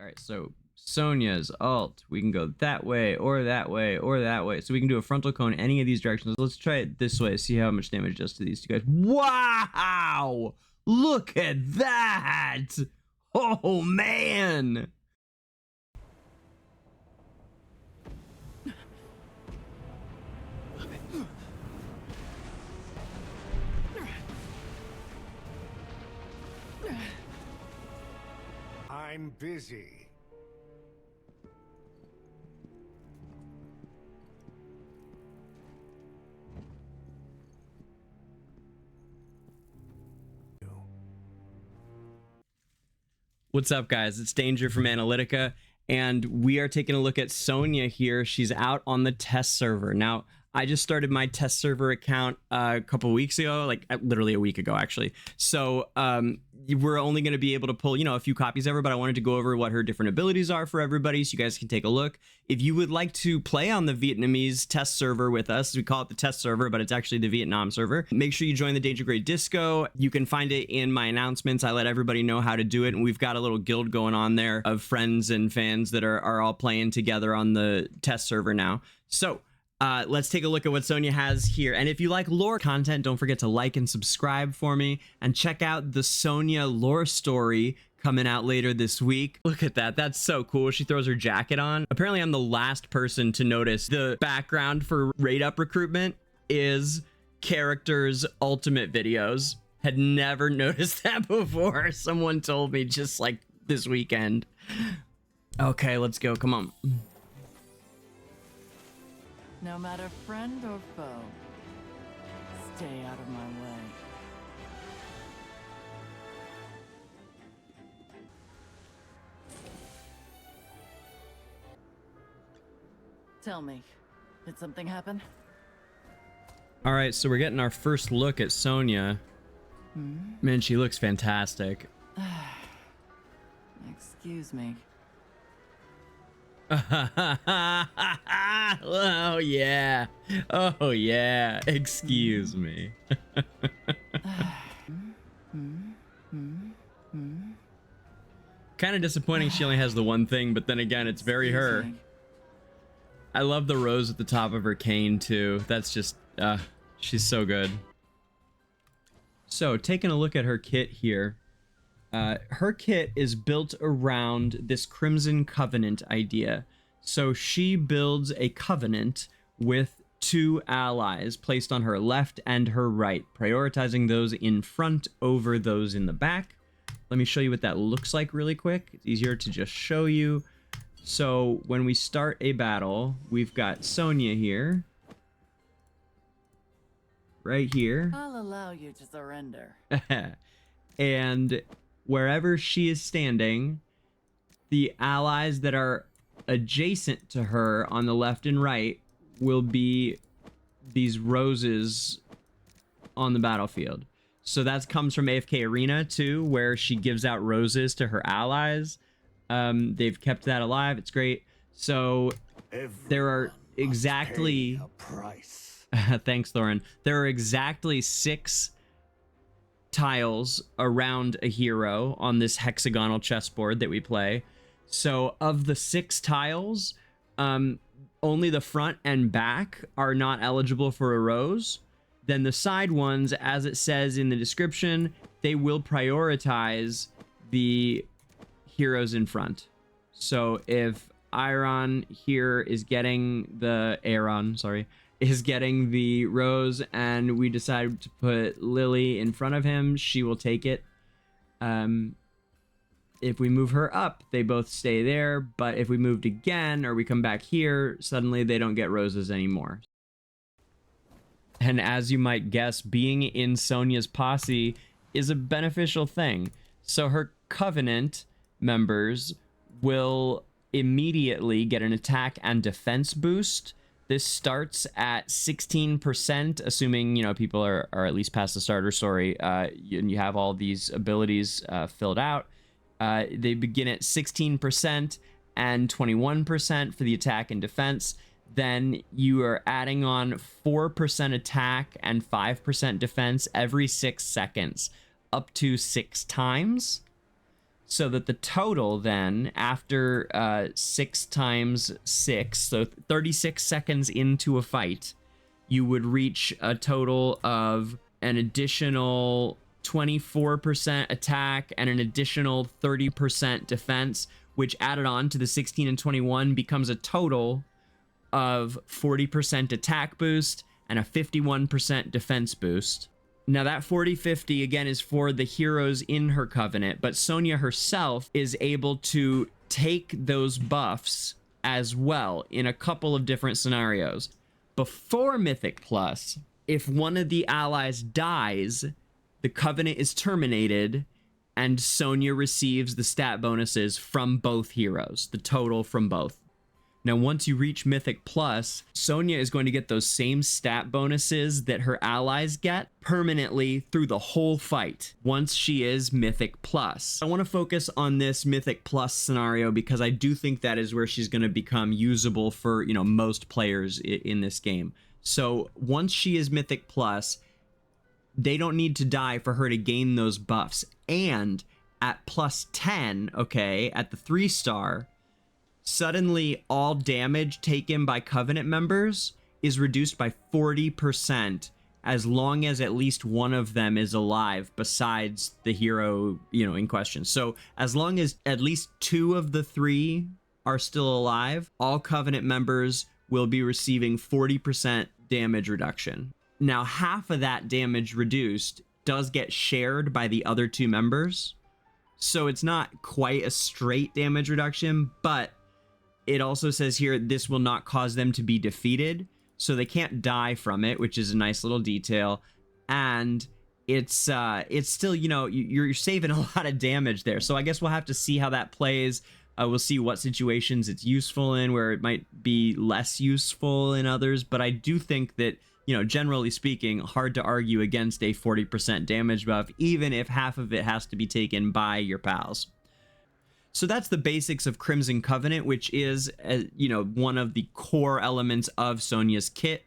right, so Sonja's ult. We can go that way or that way or that way. So we can do a frontal cone any of these directions. Let's try it this way. See how much damage it does to these two guys. Wow! Look at that! Oh, man! I'm busy. What's up, guys? It's Danger from Analytica, and we are taking a look at Sonja here. She's out on the test server. Now, I just started my test server account a couple weeks ago, like literally a week ago, actually. So we're only going to be able to pull, a few copies of her, but I wanted to go over what her different abilities are for everybody so you guys can take a look. If you would like to play on the Vietnamese test server with us, we call it the test server, but it's actually the Vietnam server. Make sure you join the DangerGrey Disco. You can find it in my announcements. I let everybody know how to do it, and we've got a little guild going on there of friends and fans that are all playing together on the test server now. So let's take a look at what Sonja has here. And if you like lore content, don't forget to like and subscribe for me, and check out the Sonja lore story coming out later this week. Look at that. That's so cool. She throws her jacket on. Apparently, I'm the last person to notice the background for Raid Up recruitment is characters' ultimate videos. Had never noticed that before. Someone told me just like this weekend. Okay, let's go. Come on. No matter friend or foe, stay out of my way. Tell me, did something happen? All right, so we're getting our first look at Sonja. Man, she looks fantastic. Excuse me. Oh yeah, oh yeah, excuse me. Kind of disappointing she only has the one thing, but then again, it's very her. I love the rose at the top of her cane too. That's just she's so good. So taking a look at her kit here, her kit is built around this Crimson Covenant idea. So she builds a covenant with two allies placed on her left and her right, prioritizing those in front over those in the back. Let me show you what that looks like really quick. It's easier to just show you. So when we start a battle, we've got Sonja here, right here. I'll allow you to surrender. And wherever she is standing, the allies that are adjacent to her on the left and right will be these roses on the battlefield. So that comes from AFK Arena too, where she gives out roses to her allies. They've kept that alive. It's great. So there are exactly A price. thanks, Thorin. There are exactly 6 tiles around a hero on this hexagonal chessboard that we play. So of the 6 tiles, only the front and back are not eligible for a rose. Then the side ones, as it says in the description, they will prioritize the heroes in front. So if Aaron here is getting the is getting the rose, and we decide to put Lily in front of him, she will take it. If we move her up, they both stay there, but if we moved again or we come back here, suddenly they don't get roses anymore. And as you might guess, being in Sonja's posse is a beneficial thing. So her Covenant members will immediately get an attack and defense boost. This starts at 16%, assuming, people are at least past the starter story, and you have all these abilities filled out. They begin at 16% and 21% for the attack and defense. Then you are adding on 4% attack and 5% defense every 6 seconds, up to 6 times. So that the total then, after 6 times 6, so 36 seconds into a fight, you would reach a total of an additional 24% attack and an additional 30% defense, which added on to the 16 and 21 becomes a total of 40% attack boost and a 51% defense boost. Now that 40-50 again is for the heroes in her covenant, but Sonja herself is able to take those buffs as well in a couple of different scenarios. Before Mythic Plus, if one of the allies dies, the covenant is terminated and Sonja receives the stat bonuses from both heroes, the total from both. Now, once you reach Mythic Plus, Sonja is going to get those same stat bonuses that her allies get permanently through the whole fight once she is Mythic Plus. I want to focus on this Mythic Plus scenario because I do think that is where she's going to become usable for, you know, most players in this game. So once she is Mythic Plus, they don't need to die for her to gain those buffs. And at plus 10, okay, at the 3-star, suddenly all damage taken by Covenant members is reduced by 40% as long as at least one of them is alive besides the hero, you know, in question. So as long as at least 2 of the 3 are still alive, all Covenant members will be receiving 40% damage reduction. Now, half of that damage reduced does get shared by the other 2 members. So it's not quite a straight damage reduction, but it also says here this will not cause them to be defeated, so they can't die from it, which is a nice little detail. And it's still, you know, you're saving a lot of damage there. So I guess we'll have to see how that plays. We'll see what situations it's useful in, where it might be less useful in others. But I do think that, you know, generally speaking, hard to argue against a 40% damage buff, even if half of it has to be taken by your pals. So that's the basics of Crimson Covenant, which is, you know, one of the core elements of Sonja's kit.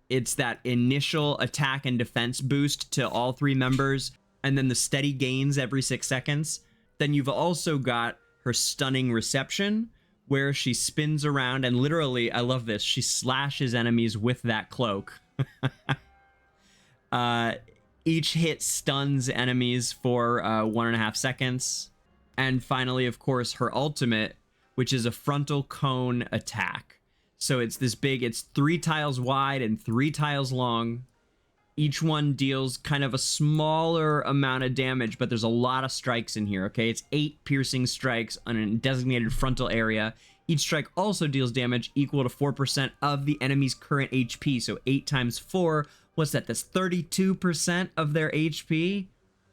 It's that initial attack and defense boost to all 3 members, and then the steady gains every 6 seconds. Then you've also got her Stunning Reception, where she spins around and literally, I love this, she slashes enemies with that cloak. Each hit stuns enemies for 1.5 seconds. And finally, of course, her ultimate, which is a frontal cone attack. So it's this big, it's 3 tiles wide and 3 tiles long. Each one deals kind of a smaller amount of damage, but there's a lot of strikes in here, okay? It's 8 piercing strikes on a designated frontal area. Each strike also deals damage equal to 4% of the enemy's current HP. So 8 times 4, what's that? That's 32% of their HP?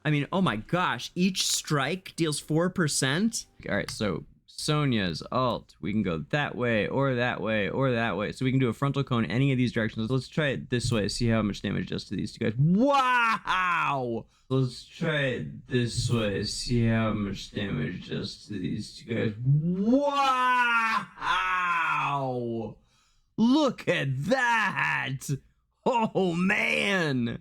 I mean, oh my gosh, each strike deals 4%. All right, so Sonja's ult, we can go that way or that way or that way. So we can do a frontal cone any of these directions. Let's try it this way, see how much damage it does to these 2 guys. Wow! Let's try it this way, see how much damage it does to these 2 guys. Wow! Look at that! Oh man!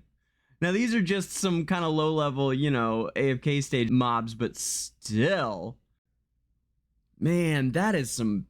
Now, these are just some kind of low-level, you know, AFK stage mobs, but still, man, that is some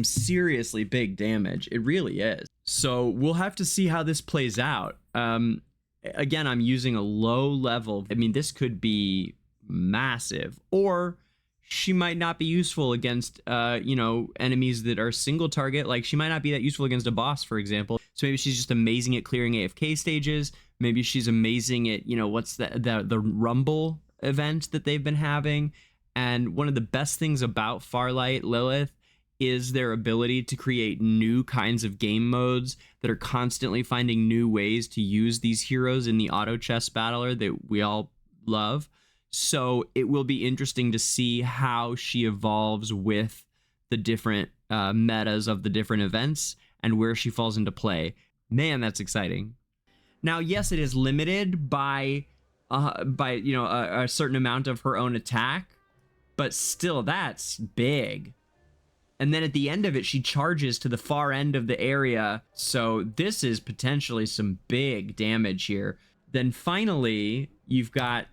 seriously big damage. It really is. So we'll have to see how this plays out. Again, I'm using a low level. I mean, this could be massive, or she might not be useful against, you know, enemies that are single target. Like, she might not be that useful against a boss, for example. So maybe she's just amazing at clearing AFK stages. Maybe she's amazing at, you know, what's the Rumble event that they've been having. And one of the best things about Farlight Lilith is their ability to create new kinds of game modes that are constantly finding new ways to use these heroes in the auto chess battler that we all love. So it will be interesting to see how she evolves with the different metas of the different events and where she falls into play. Man, that's exciting. Now, yes, it is limited by you know, a certain amount of her own attack, but still, that's big. And then at the end of it, she charges to the far end of the area. So this is potentially some big damage here. Then finally, you've got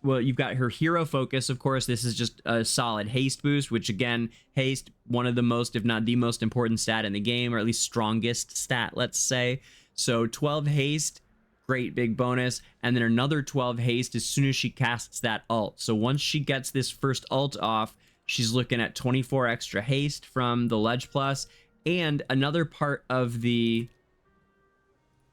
well, you've got her hero focus, of course. This is just a solid haste boost, which again, haste, one of the most, if not the most important stat in the game, or at least strongest stat, let's say. So 12 haste, great big bonus, and then another 12 haste as soon as she casts that ult. So once she gets this first ult off, she's looking at 24 extra haste from the Ledge Plus, and another part of the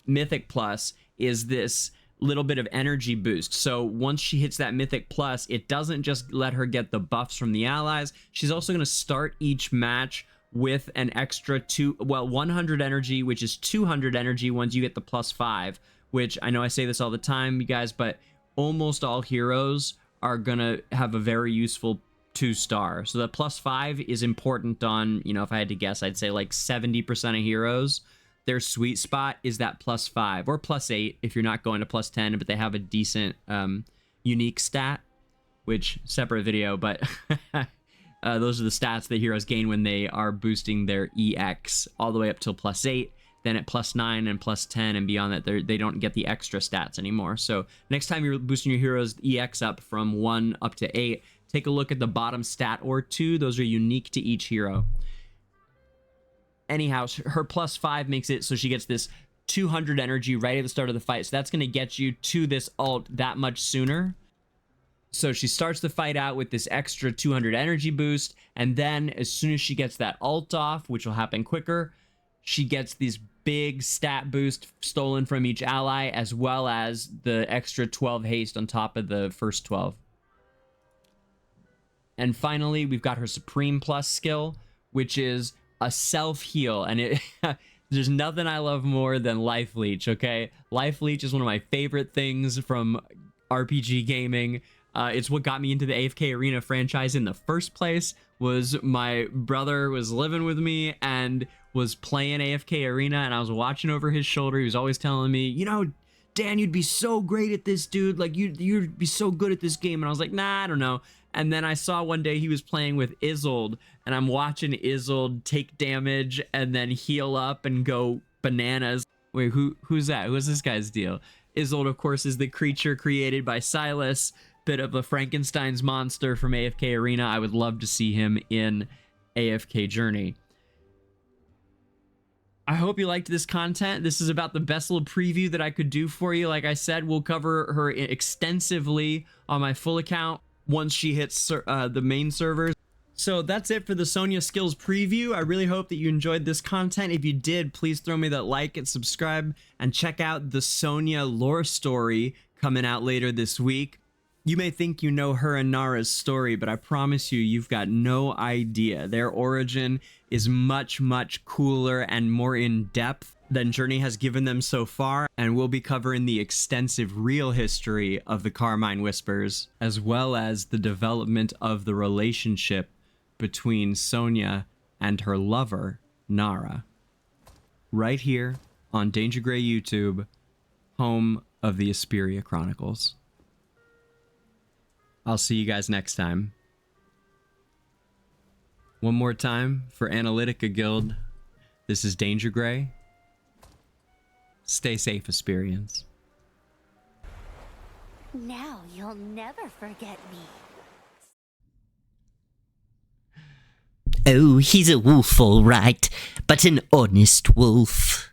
Mythic Plus is this little bit of energy boost. So once she hits that Mythic Plus, it doesn't just let her get the buffs from the allies. She's also going to start each match with an extra 100 energy, which is 200 energy once you get the +5, which I know I say this all the time, you guys, but almost all heroes are going to have a very useful 2-star. So the +5 is important on, you know, if I had to guess, I'd say like 70% of heroes. Their sweet spot is that +5 or +8 if you're not going to +10, but they have a decent unique stat, which separate video, but those are the stats that heroes gain when they are boosting their EX all the way up till +8. Then at +9 and +10 and beyond that, they don't get the extra stats anymore. So next time you're boosting your heroes EX up from 1 up to 8, take a look at the bottom stat or 2. Those are unique to each hero. Anyhow, her +5 makes it so she gets this 200 energy right at the start of the fight. So that's going to get you to this ult that much sooner. So she starts the fight out with this extra 200 energy boost. And then as soon as she gets that ult off, which will happen quicker, she gets these big stat boost stolen from each ally, as well as the extra 12 haste on top of the first 12. And finally, we've got her Supreme Plus skill, which is a self-heal, and there's nothing I love more than Life Leech, okay? Life Leech is one of my favorite things from RPG gaming. It's what got me into the AFK Arena franchise in the first place. Was my brother was living with me and was playing AFK Arena, and I was watching over his shoulder. He was always telling me, you know, Dan, you'd be so great at this, dude. Like, you'd be so good at this game. And I was like, nah, I don't know. And then I saw one day he was playing with Isolde, and I'm watching Isolde take damage and then heal up and go bananas. Wait, who's that? Who's this guy's deal? Isolde, of course, is the creature created by Silas, bit of a Frankenstein's monster from AFK Arena. I would love to see him in AFK Journey. I hope you liked this content. This is about the best little preview that I could do for you. Like I said, we'll cover her extensively on my full account once she hits the main servers. So that's it for the Sonja skills preview. I really hope that you enjoyed this content. If you did, please throw me that like and subscribe, and check out the Sonja lore story coming out later this week. You may think you know her and Nara's story, but I promise you, you've got no idea. Their origin is much, much cooler and more in-depth than Journey has given them so far, and we'll be covering the extensive real history of the Carmine Whispers, as well as the development of the relationship between Sonja and her lover, Nara. Right here on DangerGrey YouTube, home of the Esperia Chronicles. I'll see you guys next time. One more time for Analytica Guild. This is DangerGrey. Stay safe, Esperians. Now you'll never forget me. Oh, he's a wolf, all right, but an honest wolf.